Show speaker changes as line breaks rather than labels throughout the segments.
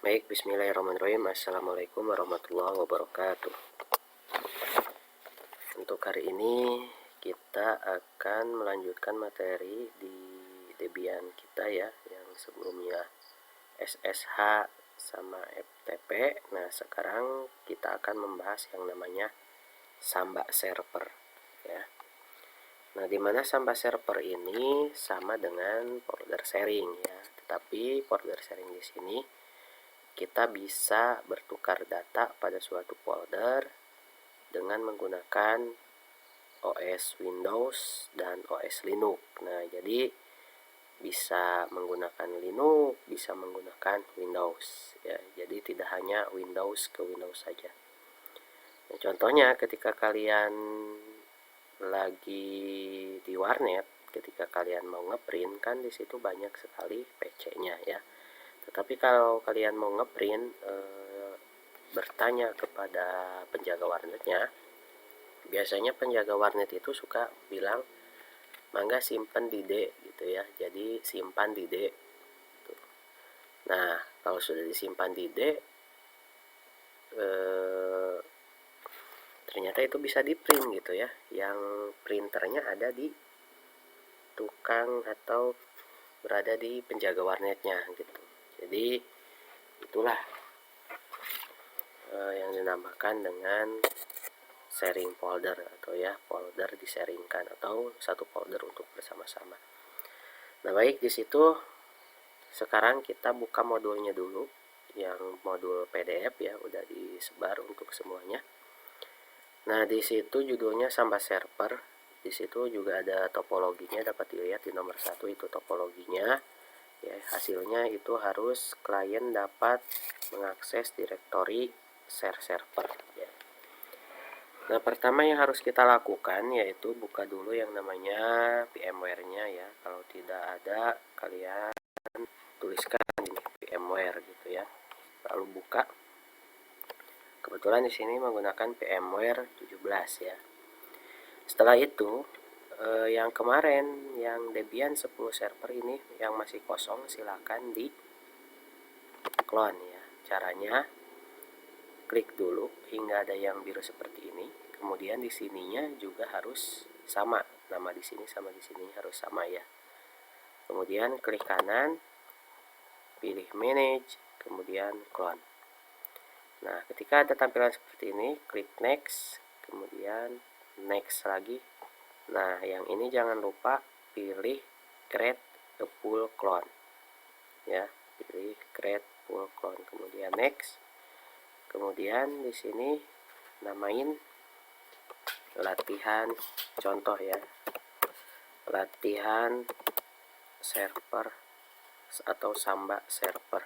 Baik, bismillahirrahmanirrahim. Assalamualaikum warahmatullahi wabarakatuh. Untuk hari ini kita akan melanjutkan materi di Debian kita ya, yang sebelumnya SSH sama FTP. Nah, sekarang kita akan membahas yang namanya Samba server ya. Nah, dimana Samba server ini sama dengan folder sharing ya, tetapi folder sharing di sini kita bisa bertukar data pada suatu folder dengan menggunakan OS Windows dan OS Linux. Nah, jadi bisa menggunakan Linux, bisa menggunakan Windows ya. Jadi tidak hanya Windows ke Windows saja. Nah, contohnya ketika kalian lagi di warnet, ketika kalian mau ngeprint kan di situ banyak sekali PC-nya ya. Tetapi kalau kalian mau ngeprint bertanya kepada penjaga warnetnya, biasanya penjaga warnet itu suka bilang mangga simpen di D gitu ya, jadi simpan di D. Nah, kalau sudah disimpan di D ternyata itu bisa di print gitu ya, yang printernya ada di tukang atau berada di penjaga warnetnya gitu. Jadi itulah yang dinamakan dengan sharing folder atau ya folder di-sharingkan atau satu folder untuk bersama-sama. Nah, baik, di situ sekarang kita buka modulnya dulu, yang modul PDF ya, udah disebar untuk semuanya. Nah, di situ judulnya Samba server. Di situ juga ada topologinya, dapat dilihat di nomor 1 itu topologinya. Ya, hasilnya itu harus klien dapat mengakses direktori share server ya. Nah, pertama yang harus kita lakukan yaitu buka dulu yang namanya VMware-nya ya. Kalau tidak ada, kalian tuliskan ini VMware gitu ya. Lalu buka. Kebetulan di sini menggunakan VMware 17 ya. Setelah itu yang kemarin yang Debian 10 server ini yang masih kosong silakan di clone ya. Caranya klik dulu hingga ada yang biru seperti ini. Kemudian di sininya juga harus sama, nama di sini sama di sini harus sama ya. Kemudian klik kanan, pilih manage, kemudian clone. Nah, ketika ada tampilan seperti ini, klik next, kemudian next lagi. Nah, yang ini jangan lupa pilih create a full clone ya, pilih create full clone, kemudian next. Kemudian di sini namain latihan contoh ya, latihan server atau Samba server,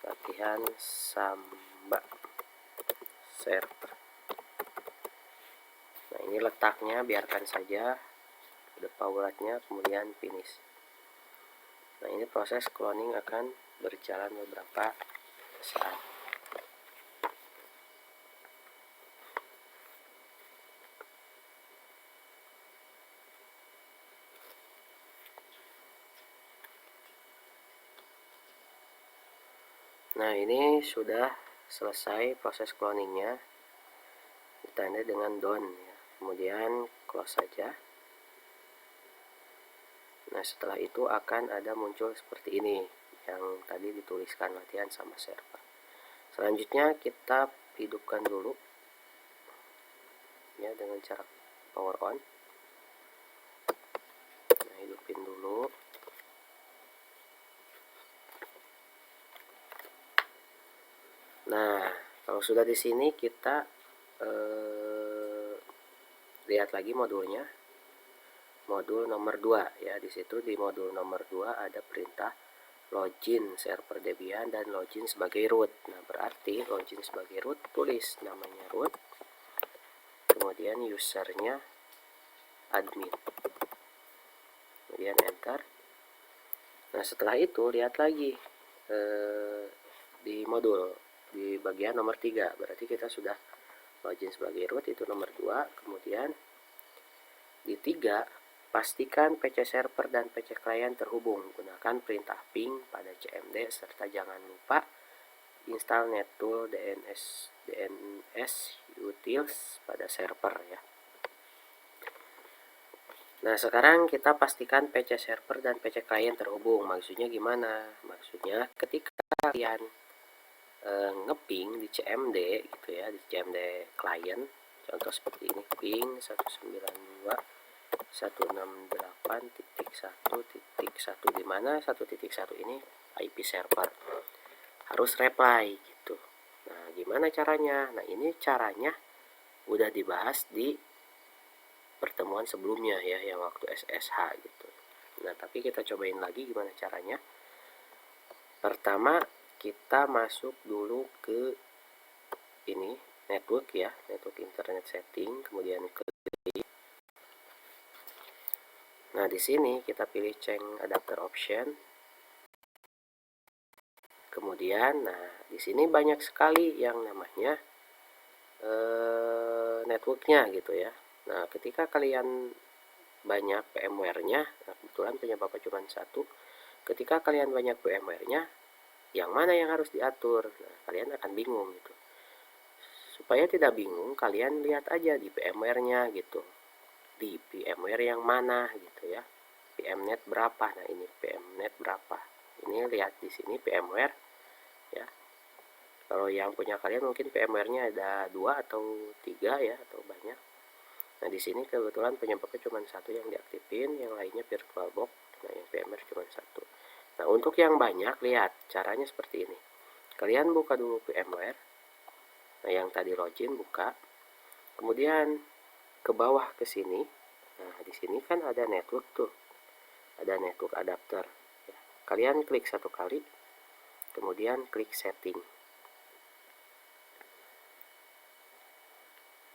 latihan Samba server. Nah, ini letaknya biarkan saja defaultnya, kemudian finish. Nah, ini proses cloning akan berjalan beberapa saat. Nah, ini sudah selesai proses cloningnya, ditandai dengan done ya. Kemudian close saja. Nah, setelah itu akan ada muncul seperti ini yang tadi dituliskan latihan sama server. Selanjutnya kita hidupkan dulu ya dengan cara power on. Nah, hidupin dulu. Nah, kalau sudah di sini kita lihat lagi modulnya. Modul nomor 2 ya. Di situ di modul nomor 2 ada perintah login server Debian dan login sebagai root. Nah, berarti login sebagai root, tulis namanya root. Kemudian usernya admin. Kemudian enter. Nah, setelah itu lihat lagi di modul di bagian nomor 3. Berarti kita sudah login sebagai root itu nomor 2. Kemudian di 3, pastikan PC server dan PC klien terhubung. Gunakan perintah ping pada CMD serta jangan lupa install nettool DNS utils pada server ya. Nah, sekarang kita pastikan PC server dan PC client terhubung. Maksudnya gimana? Maksudnya ketika kalian ngeping di CMD gitu ya, di CMD client, contoh seperti ini, ping 192.168.1.1, di mana 1.1 ini IP server. Harus reply gitu. Nah, gimana caranya? Nah, ini caranya udah dibahas di pertemuan sebelumnya ya, yang waktu SSH gitu. Nah, tapi kita cobain lagi gimana caranya. Pertama, kita masuk dulu ke ini, network ya, network internet setting, kemudian ke nah, di sini kita pilih change adapter option. Kemudian, nah, di sini banyak sekali yang namanya networknya gitu ya. Nah, ketika kalian banyak VMware-nya, nah kebetulan punya Bapak cuma satu, ketika kalian banyak VMware-nya, yang mana yang harus diatur? Nah, kalian akan bingung gitu. Supaya tidak bingung, kalian lihat aja di VMware-nya gitu. Di VMware yang mana gitu ya. VMnet berapa? Nah, ini VMnet berapa? Ini lihat di sini VMware ya. Kalau yang punya kalian mungkin VMware-nya ada 2 atau 3 ya, atau banyak. Nah, di sini kebetulan punya Bapak cuma satu yang diaktifin, yang lainnya VirtualBox. Nah, yang VMware cuma satu. Nah, untuk yang banyak, lihat caranya seperti ini. Kalian buka dulu VMware. Nah, yang tadi login buka. Kemudian ke bawah ke sini. Nah, di sini kan ada network tuh. Ada network adapter. Kalian klik satu kali. Kemudian klik setting.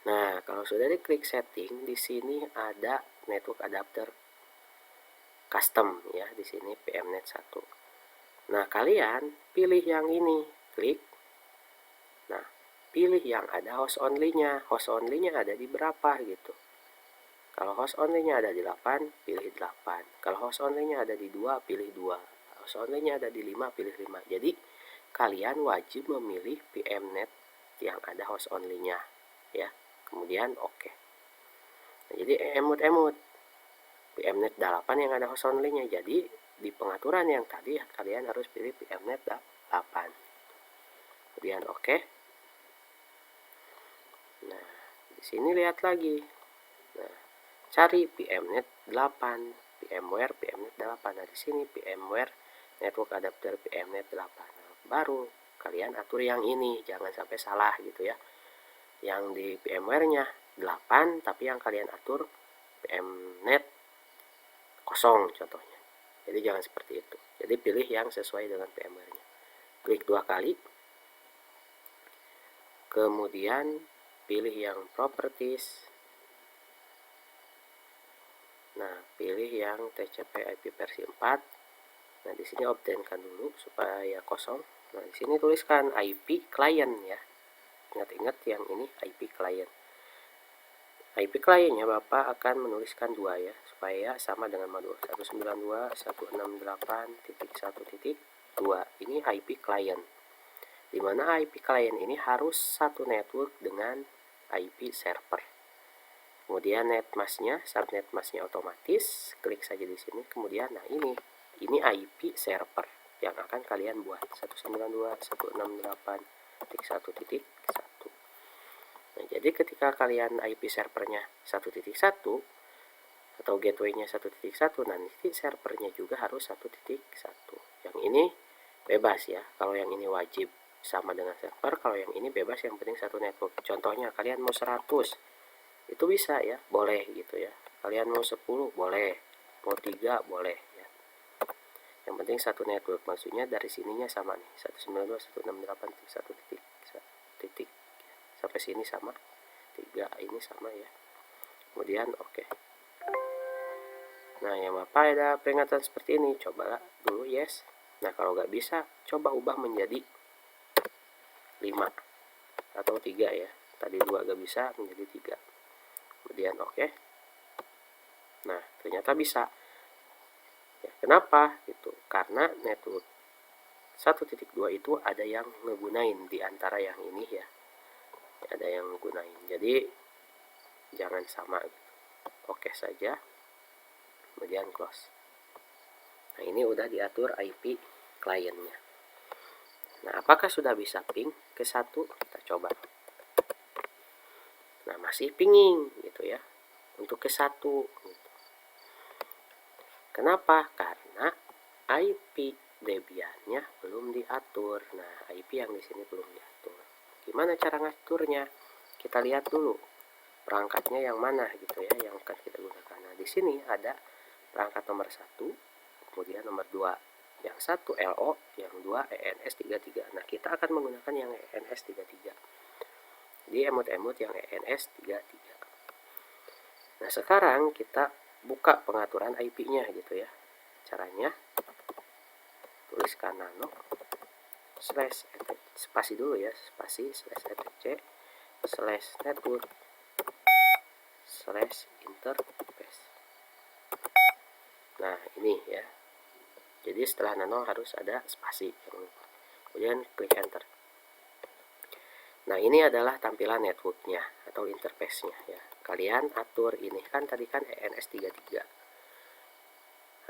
Nah, kalau sudah diklik setting, di sini ada network adapter custom ya, di sini PMnet 1. Nah, kalian pilih yang ini, klik. Nah, pilih yang ada host only-nya. Host only-nya ada di berapa gitu. Kalau host only-nya ada di 8, pilih 8. Kalau host only-nya ada di 2, pilih 2. Host only-nya ada di 5, pilih 5. Jadi, kalian wajib memilih PMnet yang ada host only-nya ya. Kemudian oke. Nah, jadi emut-emut PMnet 8 yang ada host only-nya. Jadi di pengaturan yang tadi kalian harus pilih PMnet 8. Kemudian oke. Nah, di sini lihat lagi. Nah, cari PMnet 8, VMware PMnet 8. Nah, di sini VMware network adapter PMnet 8. Nah, baru kalian atur yang ini, jangan sampai salah gitu ya. Yang di VMware-nya 8, tapi yang kalian atur PMnet 0 contohnya. Jadi jangan seperti itu. Jadi pilih yang sesuai dengan VMware-nya. Klik 2 kali. Kemudian pilih yang properties. Nah, pilih yang TCP IP versi 4. Nah, di sini obtainkan dulu supaya kosong. Nah, di sini tuliskan IP client ya. Ingat-ingat yang ini IP client. IP clientnya Bapak akan menuliskan 2 ya, supaya sama dengan modul 192.168.1.2. Ini IP client. Di mana IP client ini harus satu network dengan IP server. Kemudian netmasknya, subnet masknya otomatis, klik saja di sini. Kemudian nah ini IP server yang akan kalian buat 192.168.1.1. Nah, jadi ketika kalian IP servernya 1.1 atau gateway-nya 1.1, nanti servernya juga harus 1.1. Yang ini bebas ya. Kalau yang ini wajib sama dengan server, kalau yang ini bebas, yang penting satu network. Contohnya kalian mau 100, itu bisa ya, boleh gitu ya. Kalian mau 10 boleh, mau 3 boleh ya. Yang penting satu network, maksudnya dari sininya sama nih, 192.168.1. Sampai sini sama, 3 ini sama ya. Kemudian oke. Nah, yang Bapak ada peringatan seperti ini, coba dulu yes. Nah, kalau nggak bisa, coba ubah menjadi 5 atau 3 ya. Tadi 2 nggak bisa, menjadi 3. Kemudian oke. Nah, ternyata bisa. Ya, kenapa? Itu karena network 1.2 itu ada yang ngegunain di antara yang ini ya, ada yang ngegunain, jadi jangan sama gitu. Oke saja, kemudian close. Nah ini udah diatur IP kliennya. Nah apakah sudah bisa ping ke 1? Kita coba. Nah masih pinging gitu ya untuk ke 1 gitu. Kenapa? Karena IP Debian-nya belum diatur. Nah IP yang di sini belum diatur. Gimana cara ngaturnya? Kita lihat dulu perangkatnya yang mana gitu ya yang akan kita gunakan. Nah di sini ada perangkat nomor 1, kemudian nomor 2, yang 1 LO, yang 2 ENS33. Nah kita akan menggunakan yang ENS33 di emot-emot yang ENS33. Nah sekarang kita buka pengaturan IP-nya gitu ya. Caranya tuliskan nano slash spasi dulu ya, spasi slash etc slash network slash interface. Nah ini ya, jadi setelah nano harus ada spasi, kemudian klik enter. Nah ini adalah tampilan networknya atau interface-nya ya. Kalian atur ini kan tadi kan ENS33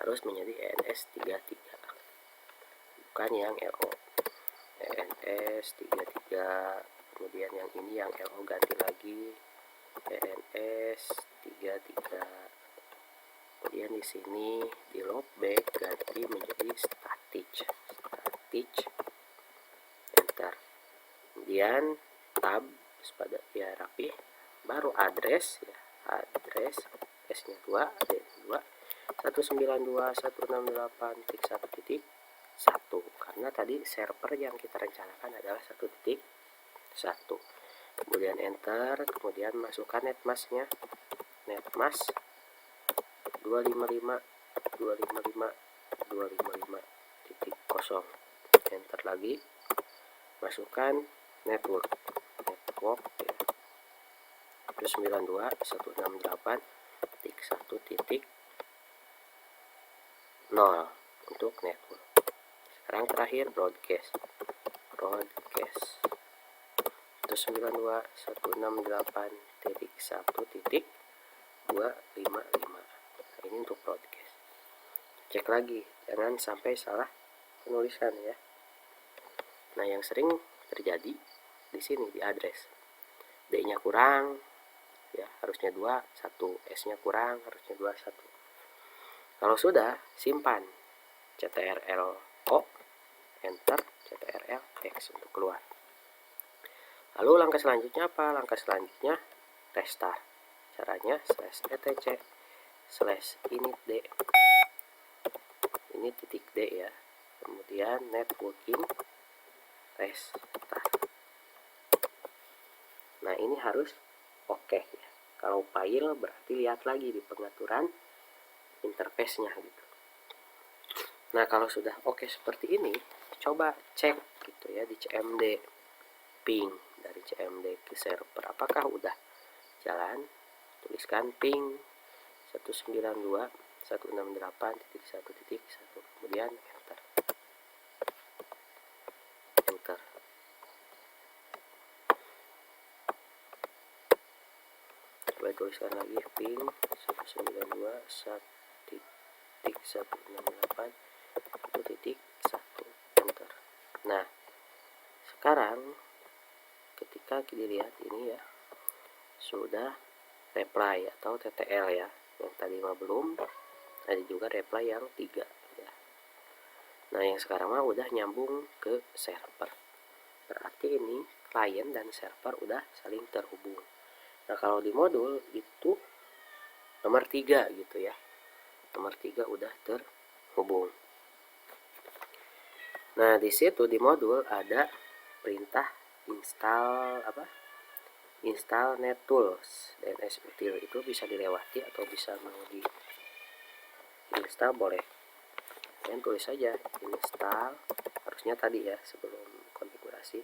harus menjadi ENS33 bukan yang LO. ENS33, kemudian yang ini yang LO ganti lagi ENS33. Kemudian di sini di loopback ganti menjadi static, enter. Kemudian tab pada ya rapi, baru address ya, address S-nya 2, D2 192.168.1.1 karena tadi server yang kita rencanakan adalah 1.1. Kemudian enter, kemudian masukkan netmasknya, netmask 255.255.255.0, enter lagi, masukkan network ya, 192.168.1.0 untuk network. Sekarang terakhir broadcast 192.168.1.255. Nah, ini untuk broadcast. Cek lagi, jangan sampai salah penulisan ya. Nah, yang sering terjadi di sini di address D-nya kurang ya, harusnya 2, 1, S-nya kurang, harusnya 2, 1. Kalau sudah, simpan CTRL-O, enter, CTRL-X untuk keluar. Lalu langkah selanjutnya apa? Langkah selanjutnya restart. Caranya /etc /init_d, ini titik D ya, kemudian networking restart. Nah ini harus oke ya. Kalau file berarti lihat lagi di pengaturan interface-nya gitu. Nah kalau sudah oke seperti ini, coba cek gitu ya di CMD ping, dari CMD ke server apakah udah jalan. Tuliskan ping 192.168.1.1, kemudian enter. Coba tuliskan lagi ping 192.168.1.1, enter. Nah sekarang ketika dilihat ini ya sudah reply atau TTL ya, yang tadi mah belum, ada juga reply yang 3 ya. Nah yang sekarang mah udah nyambung ke server, berarti ini klien dan server udah saling terhubung. Nah kalau di modul itu nomor 3 gitu ya, nomor 3 udah terhubung. Nah di situ di modul ada perintah install install NetTools DNS util, itu bisa dilewati atau bisa mau di install boleh. Dan tulis saja install, harusnya tadi ya sebelum konfigurasi.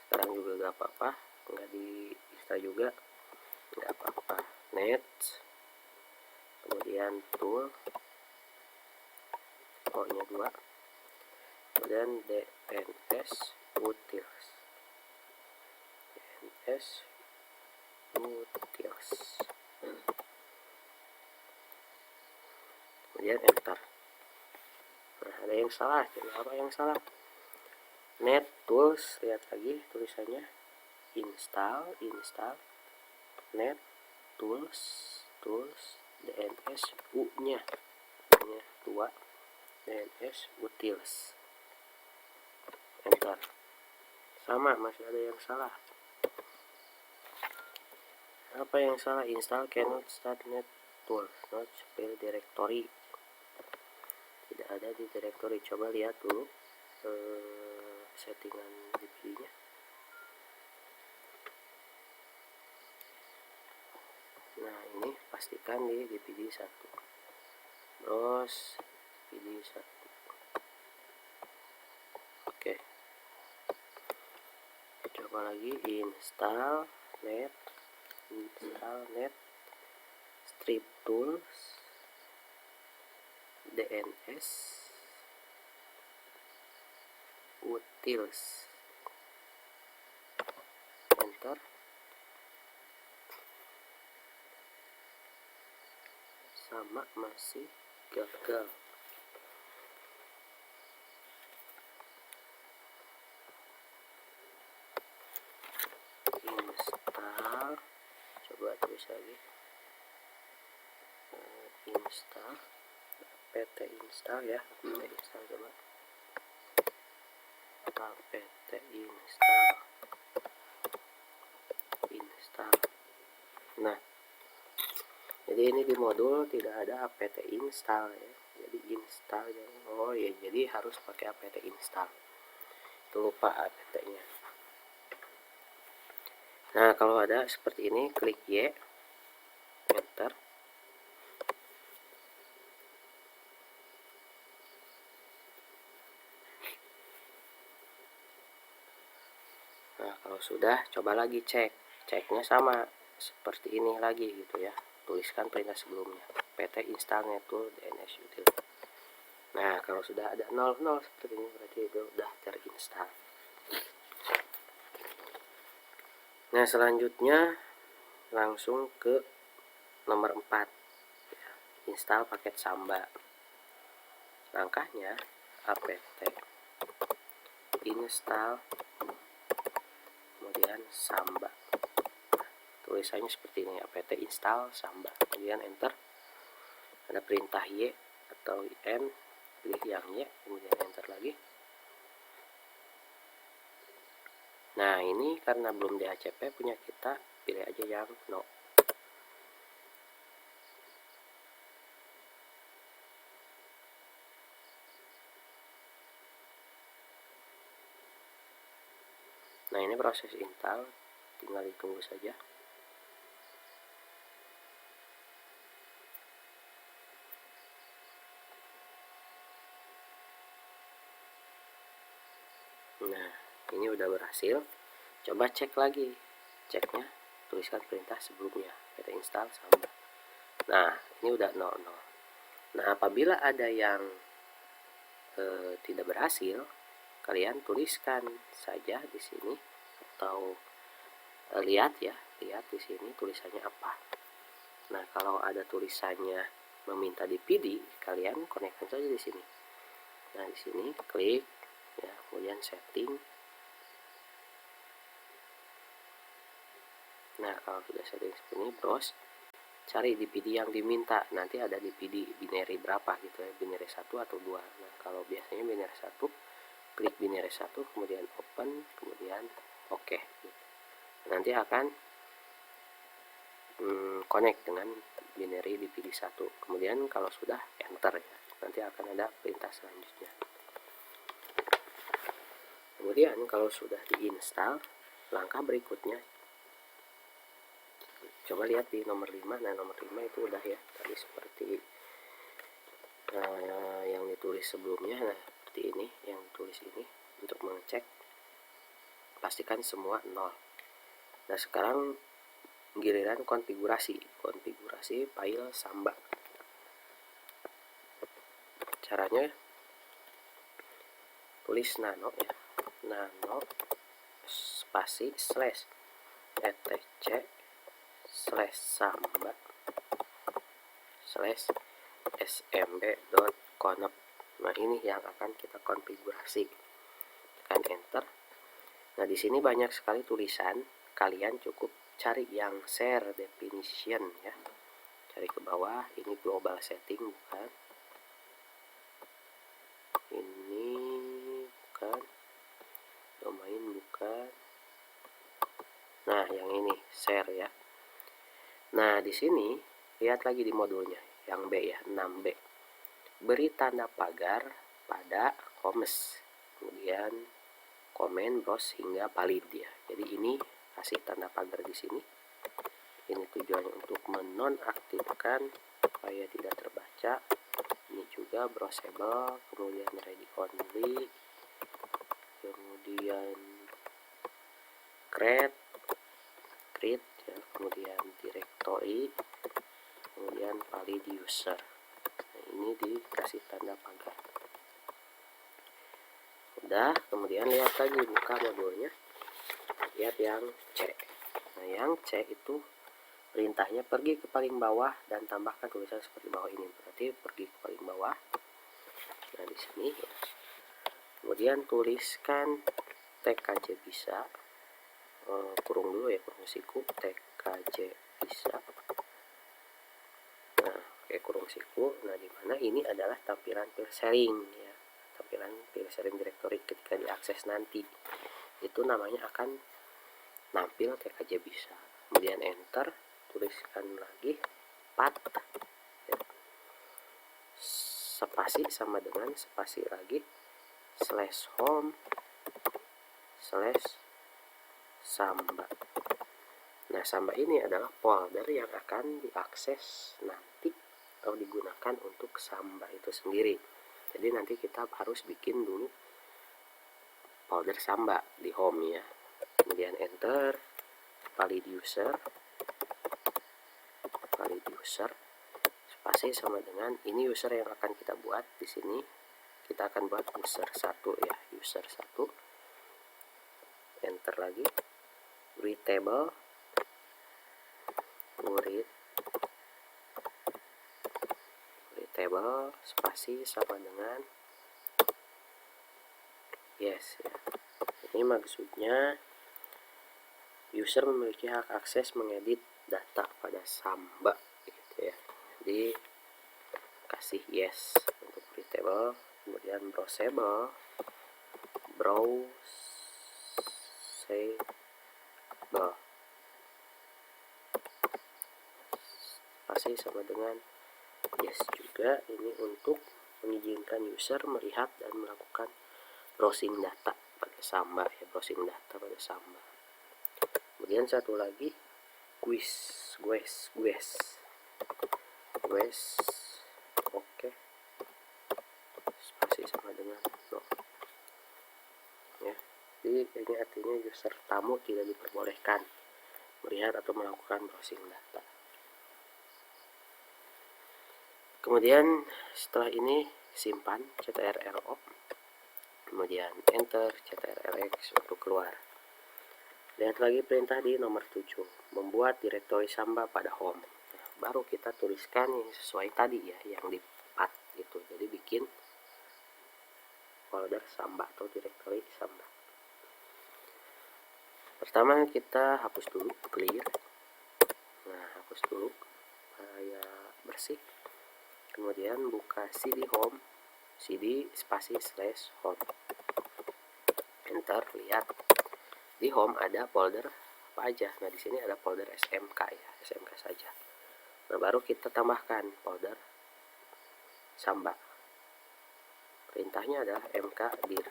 Sekarang juga gak apa-apa, nggak di install juga nggak apa-apa. Net, kemudian tool, O-nya 2, dan DNS utils. DNS utils. Kemudian enter. Nah, ada yang salah. Apa yang salah? NetTools, lihat lagi tulisannya install NetTools, DNS U-nya 2, DNS utils. Enter. Sama, masih ada yang salah. Apa yang salah? Install cannot start NetTools, not spell directory. Tidak ada di directory. Coba lihat dulu settingan DPD-nya. Nah, ini pastikan di DPD 1. Terus DPD 1. Oke. Coba lagi install net strip tools DNS utils. Enter. Sama, masih gagal. Install, coba tulis lagi. Install apt install ya, apt install, coba apt install. Nah, jadi ini di modul tidak ada apt install ya, jadi install ya. Oh ya, jadi harus pakai apt install, itu lupa apt nya. Nah, kalau ada seperti ini, klik Y, enter. Nah, kalau sudah, coba lagi ceknya sama seperti ini lagi gitu ya, tuliskan perintah sebelumnya, pt install nettool DNS util. Nah, kalau sudah ada 00 seperti ini, berarti itu sudah terinstall. Nah, selanjutnya langsung ke nomor 4 ya, install paket Samba. Langkahnya apt install kemudian Samba. Tulisannya seperti ini, apt install Samba, kemudian enter. Ada perintah Y atau N, pilih yang Y, kemudian enter lagi. Nah, ini karena belum DHCP punya kita, pilih aja yang no. Nah, ini proses install, tinggal ditunggu saja. Nah, ini udah berhasil. Coba cek lagi, ceknya tuliskan perintah sebelumnya, pt install Samba. Nah, ini udah 00. Nah, apabila ada yang tidak berhasil, kalian tuliskan saja di sini atau lihat ya, lihat di sini tulisannya apa. Nah, kalau ada tulisannya meminta DPD, kalian konekkan saja di sini. Nah, di sini klik ya, kemudian setting. Nah, kalau sudah setting seperti ini, browse, cari DPD yang diminta. Nanti ada DPD binary berapa gitu ya, binary 1 atau 2. Nah, kalau biasanya binary 1, klik binary 1, kemudian open, kemudian oke. Nanti akan connect dengan binary DPD 1. Kemudian kalau sudah, enter ya. Nanti akan ada perintah selanjutnya. Kemudian kalau sudah diinstal, langkah berikutnya coba lihat di nomor 5. Nah, nomor 5 itu udah ya, tadi seperti yang ditulis sebelumnya. Nah, seperti ini yang ditulis ini. Untuk mengecek, pastikan semua 0. Nah, sekarang giliran konfigurasi file Samba. Caranya tulis nano ya, nano spasi slash etc slash samba slash smb.conf. Nah, ini yang akan kita konfigurasi. Tekan enter. Nah, di sini banyak sekali tulisan, kalian cukup cari yang share definition ya. Cari ke bawah, ini global setting bukan. Ini bukan. Domain bukan. Nah, yang ini share ya. Nah, di sini lihat lagi di modulnya, yang B ya, 6B. Beri tanda pagar pada comments, kemudian komen, browse hingga valid ya. Jadi ini kasih tanda pagar di sini. Ini tujuannya untuk menonaktifkan supaya tidak terbaca. Ini juga browsable, kemudian read only, kemudian create ya, kemudian directory, kemudian valid user. Nah, ini dikasih tanda pagar. Udah, kemudian lihat lagi, buka modulnya, lihat yang C. Nah, yang C itu perintahnya pergi ke paling bawah dan tambahkan tulisan seperti bawah ini. Berarti pergi ke paling bawah. Nah, di sini ya. Kemudian tuliskan tkj bisa, kurung dulu ya, kurung siku, tkj bisa. Nah, pakai kurung siku. Nah, di mana ini adalah tampilan file sharing ya. Tampilan file sharing directory ketika diakses nanti. Itu namanya akan nampil tkj bisa. Kemudian enter, tuliskan lagi path ya. Spasi sama dengan spasi lagi slash home slash samba. Nah, samba ini adalah folder yang akan diakses nanti atau digunakan untuk samba itu sendiri. Jadi nanti kita harus bikin dulu folder samba di home ya. Kemudian enter, valid user, spasi sama dengan ini user yang akan kita buat di sini. Kita akan buat user 1 ya, user 1. Enter lagi, readable, spasi sama dengan yes ya. Ini maksudnya user memiliki hak akses mengedit data pada samba gitu ya. Jadi kasih yes untuk readable, kemudian browsable, spasi sama dengan yes juga. Ini untuk mengizinkan user melihat dan melakukan browsing data pada samba ya, browsing data pada samba. Kemudian satu lagi quiz, oke, spasi sama dengan no ya. Jadi ini artinya user tamu tidak diperbolehkan melihat atau melakukan browsing data. Kemudian setelah ini simpan ctrl-o, kemudian enter ctrl-x untuk keluar. Lihat lagi perintah di nomor 7, membuat direktori samba pada home. Nah, baru kita tuliskan yang sesuai tadi ya, yang di path gitu. Jadi bikin folder samba atau direktori samba. Pertama kita hapus dulu, clear. Nah, hapus dulu supaya bersih. Kemudian buka cd home, cd spasi slash home. Enter, lihat di home ada folder apa aja. Nah, di sini ada folder SMK ya, SMK saja. Nah, baru kita tambahkan folder samba. Perintahnya adalah mk dir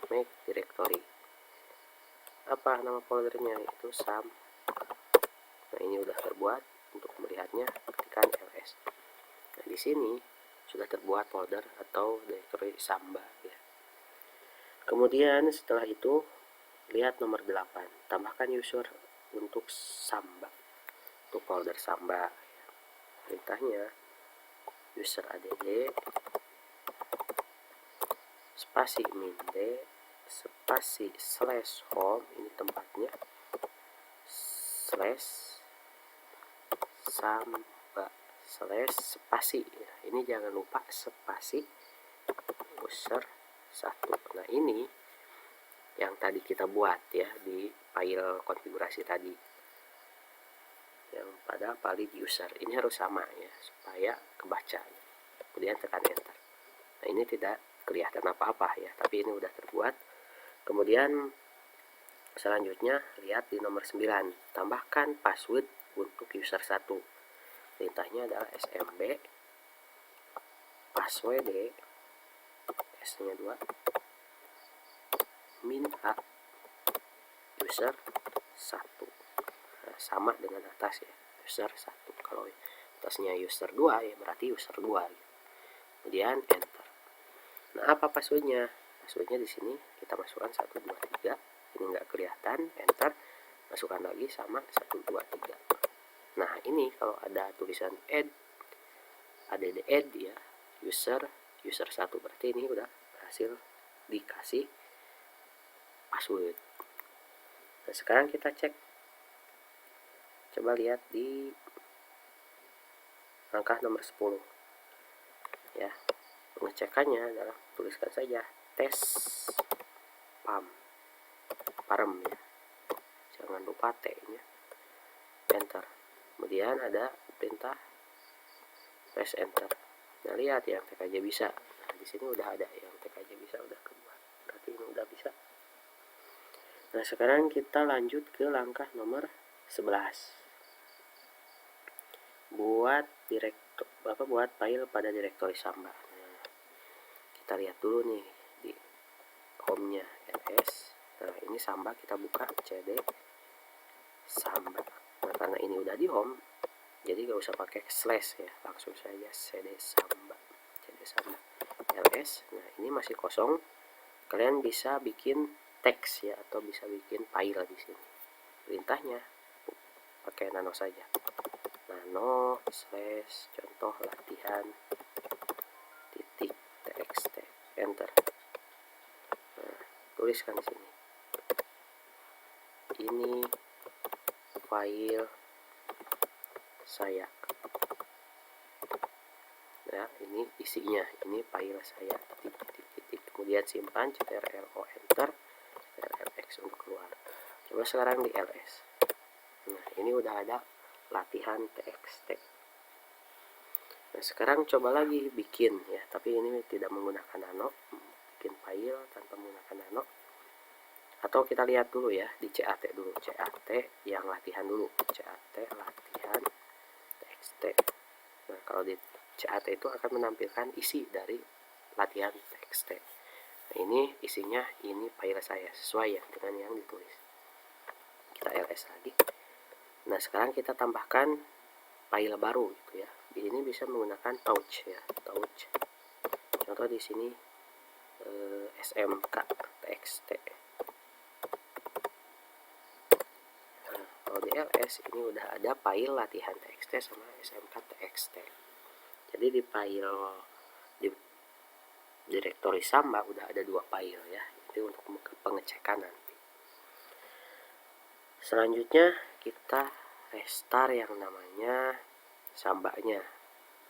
make directory. Apa nama foldernya? Itu sam. Nah, ini udah terbuat. Untuk melihatnya ketikkan ls. Nah, di sini sudah terbuat folder atau directory samba ya. Kemudian setelah itu lihat nomor 8, tambahkan user untuk samba, untuk folder samba. Perintahnya user add spasi min d spasi slash home, ini tempatnya, slash samba slash spasi ya. Ini jangan lupa spasi user 1. Nah ini yang tadi kita buat ya di file konfigurasi tadi, yang pada valid user ini harus sama ya supaya kebaca. Kemudian tekan enter. Nah ini tidak kelihatan apa-apa ya, tapi ini udah terbuat. Kemudian selanjutnya lihat di nomor 9, tambahkan password untuk user 1. Perintahnya adalah smb password s nya 2 min a user 1. Nah, sama dengan atas ya, user 1. Kalau atasnya user 2 ya berarti user 2 gitu. Kemudian enter. Nah apa passwordnya? Passwordnya di sini kita masukkan 1 2 3. Ini nggak kelihatan, enter. Masukkan lagi sama 1 2 3. Nah ini kalau ada tulisan add ya user 1, berarti ini udah berhasil dikasih password. Nah sekarang kita cek, coba lihat di langkah nomor 10 ya. Pengecekannya adalah tuliskan saja tes parem ya, jangan lupa T nya, enter. Kemudian ada perintah press enter. Nah lihat yang TKJ bisa. Nah di sini udah ada yang TKJ bisa, udah keluar, berarti ini udah bisa. Nah sekarang kita lanjut ke langkah nomor 11, buat buat file pada direktori Samba. Nah, kita lihat dulu nih di home nya ls. Nah ini Samba, kita buka cd Samba. Nah karena ini udah di home, jadi gak usah pakai slash ya, langsung saja cd Samba ls. Nah ini masih kosong, kalian bisa bikin teks ya, atau bisa bikin file di sini. Perintahnya pakai nano saja, nano slash contoh latihan titik txt, enter. Nah, tuliskan di sini, ini file saya ya, ini isinya, ini file saya titik. Kemudian simpan ctrl enter, ctrl-x untuk keluar. Coba sekarang di ls. Nah ini udah ada latihan txt. Nah sekarang coba lagi bikin ya, tapi ini tidak menggunakan nano, bikin file tanpa menggunakan nano. Atau kita lihat dulu ya di cat dulu, cat yang latihan dulu, cat latihan txt. Nah kalau di cat itu akan menampilkan isi dari latihan txt. Nah ini isinya, ini file saya sesuai ya dengan yang ditulis. Kita ls lagi. Nah sekarang kita tambahkan file baru gitu ya. Ini bisa menggunakan touch ya, touch. Contoh di sini smk txt. Nah, kalau di ls ini udah ada file latihan txt sama smk txt. Jadi di file di direktori Samba udah ada 2 file ya. Itu untuk pengecekan nanti. Selanjutnya kita restart yang namanya Sambanya.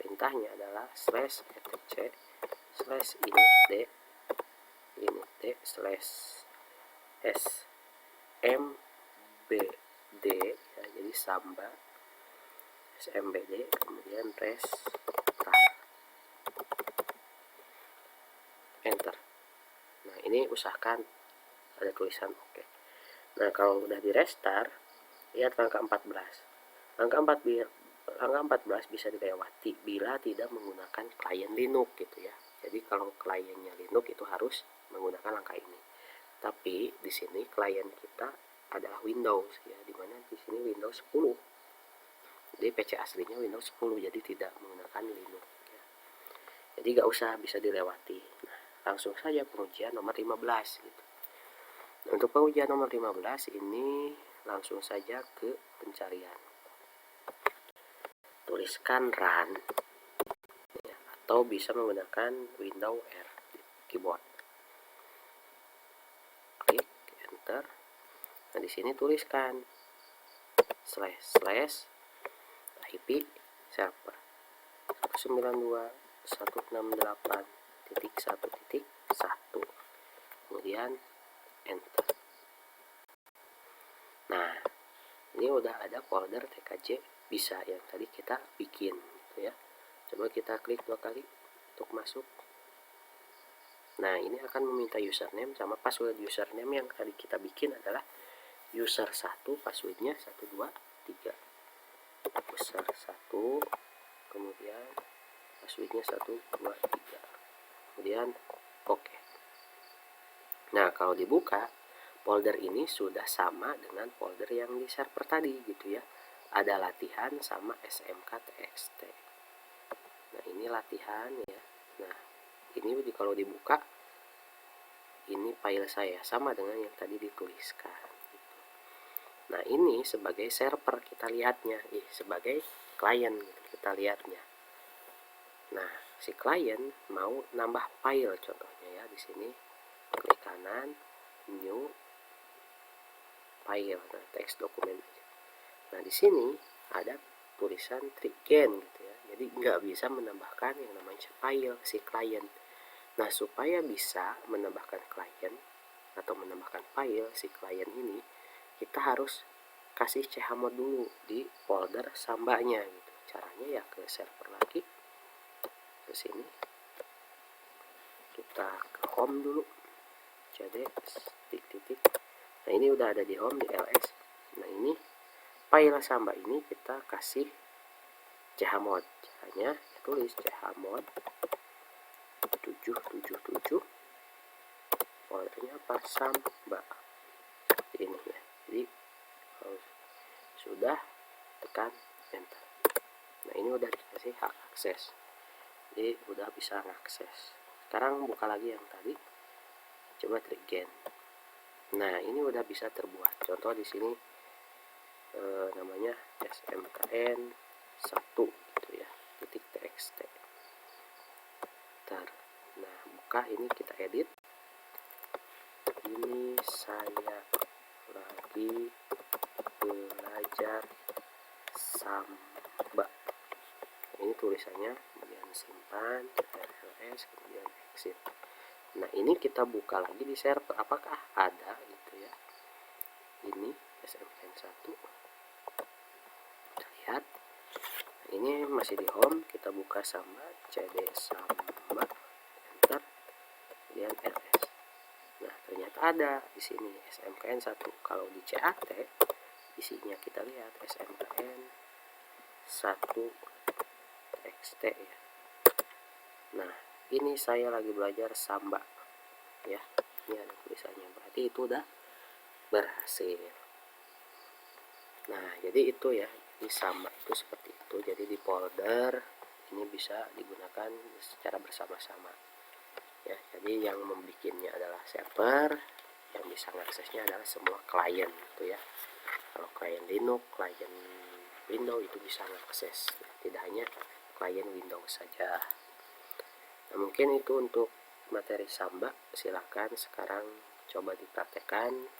Perintahnya adalah slash etc slash init d slash smbd ya, jadi Samba smbd, kemudian restart, enter. Nah ini usahakan ada tulisan oke. Nah kalau udah di restart, lihat langkah 14. Langkah 14 bisa dilewati bila tidak menggunakan klien Linux gitu ya. Jadi kalau kliennya Linux itu harus menggunakan langkah ini. Tapi di sini klien kita adalah Windows ya, dimana di sini Windows 10. Jadi PC aslinya Windows 10, jadi tidak menggunakan Linux ya. Jadi gak usah, bisa dilewati. Nah, langsung saja pengujian nomor 15 gitu. Untuk pengujian nomor 15 ini langsung saja ke pencarian. Tuliskan run ya, atau bisa menggunakan Windows R di keyboard. enter. Nah, di sini tuliskan / IP server 192.168.1.1, kemudian enter. Nah, ini udah ada folder TKJ bisa yang tadi kita bikin gitu ya. Coba kita klik 2 kali untuk masuk. Nah, ini akan meminta username sama password. Username yang tadi kita bikin adalah user 1, passwordnya 123. User 1, kemudian passwordnya 123. Kemudian oke. Nah, kalau dibuka, folder ini sudah sama dengan folder yang di server tadi gitu ya. Ada latihan sama smk.txt. Nah, ini latihan ya. Nah, ini kalau dibuka, ini file saya sama dengan yang tadi dituliskan gitu. Nah, ini sebagai server kita lihatnya, sebagai klien gitu, kita lihatnya. Nah, si klien mau nambah file contohnya ya, di sini klik kanan, new file, nah teks dokumen. Nah, di sini ada tulisan triggen gitu ya. Jadi nggak bisa menambahkan yang namanya file si klien. Nah, supaya bisa menambahkan klien atau menambahkan file si klien ini, kita harus kasih chmod dulu di folder sambanya gitu. Caranya ya ke server lagi, ke sini, kita ke home dulu, cd titik. Nah, ini udah ada di home, di ls. Nah, ini file samba ini kita kasih chmod. Caranya tulis chmod 777, foldernya apa, samba ini ya. Jadi kalau sudah, tekan enter. Nah, ini udah dikasih hak akses, jadi udah bisa ngakses. Sekarang buka lagi yang tadi, coba triggen. Nah, ini udah bisa terbuat. Contoh di sini namanya smkn 1 gitu ya, .txt. Nah, buka ini, kita edit. Ini saya lagi belajar samba. Ini tulisannya, kemudian simpan, ls, kemudian exit. Nah, ini kita buka lagi di server, apakah ada gitu ya. Ini smkn1, kita lihat. Nah, ini masih di home, kita buka sama cd samba, enter, kemudian ls. Nah, ternyata ada di sini smkn1. Kalau di cat isinya kita lihat smkn1 txt ya. Nah, ini saya lagi belajar samba ya. Ini ada tulisannya, berarti itu udah berhasil. Nah, jadi itu ya, di samba itu seperti itu. Jadi di folder ini bisa digunakan secara bersama-sama ya. Jadi yang membikinnya adalah server, yang bisa mengaksesnya adalah semua klien gitu ya. Kalau klien Linux, klien Windows itu bisa mengakses, tidak hanya klien Windows saja. Nah, mungkin itu untuk materi samba. Silakan sekarang coba dipraktekkan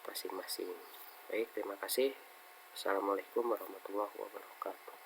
masing-masing. Baik, terima kasih. Assalamualaikum warahmatullahi wabarakatuh.